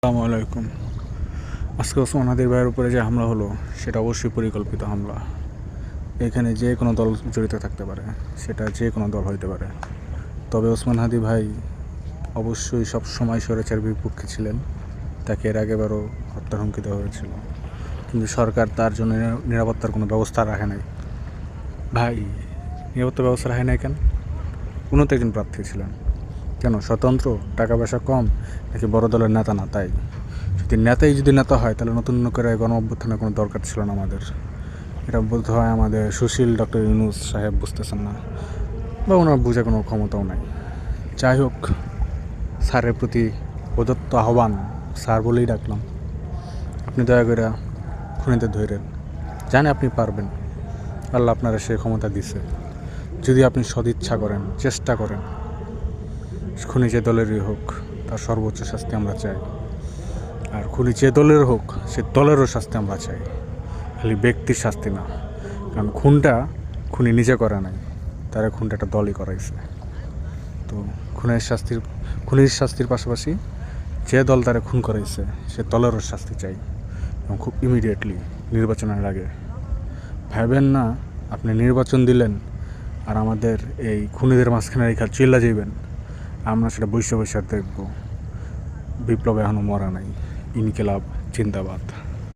আসসালামু আলাইকুম। আজকে ওসমান হাদির ভাইয়ের উপরে যে হামলা হলো সেটা অবশ্যই পরিকল্পিত হামলা। এখানে যে কোনো দল জড়িত থাকতে পারে, সেটা যে কোনো দল হইতে পারে। তবে ওসমান হাদি ভাই অবশ্যই সব সময় স্বৈরাচারের বিপক্ষে ছিলেন। তাকে এর আগেবারও হত্যার হুমকি দেওয়া হয়েছিল, কিন্তু সরকার তার জন্য নিরাপত্তার কোনো ব্যবস্থা রাখে নাই। ভাই, নিরাপত্তা ব্যবস্থা রাখে নাই কেন? উনি তো একজন প্রার্থী ছিলেন। কেন স্বতন্ত্র, টাকা পয়সা কম, নাকি বড় দলের নেতা না? তাই যদি নেতা হয় তাহলে নতুন করে গণ অভ্যুত্থানের কোনো দরকার ছিল না আমাদের। এটা বলতে হয় আমাদের সুশীল ডক্টর ইউনূস সাহেব বুঝতেছেন না, বা ওনার বোঝার কোনো ক্ষমতাও নাই। যাই হোক, স্যারের প্রতি প্রদত্ত আহ্বান, স্যার বলেই ডাকলাম, আপনি দয়া করে খুনিদের ধরেন। জানে আপনি পারবেন, আল্লাহ আপনারা সে ক্ষমতা দিছে। যদি আপনি সদিচ্ছা করেন, চেষ্টা করেন, খুনি যে দলেরই হোক তার সর্বোচ্চ শাস্তি আমরা চাই। আর খুনি যে দলের হোক সে দলেরও শাস্তি আমরা চাই, খালি ব্যক্তির শাস্তি না। কারণ খুনি নিজে করে নাই, তারা খুনটা একটা দলই করাইছে। তো খুনির শাস্তির পাশাপাশি যে দল তারা খুন করাইছে সে দলেরও শাস্তি চাই, এবং খুব ইমিডিয়েটলি, নির্বাচনের আগে। ভাবেন না আপনি নির্বাচন দিলেন আর আমাদের এই খুনিদের মাঝখানে রেখা চিল্লা যাইবেন, আমরা সেটা বৈশ্য দেখব। বিপ্লব এখনও মরা নাই। ইনকিলাব জিন্দাবাদ।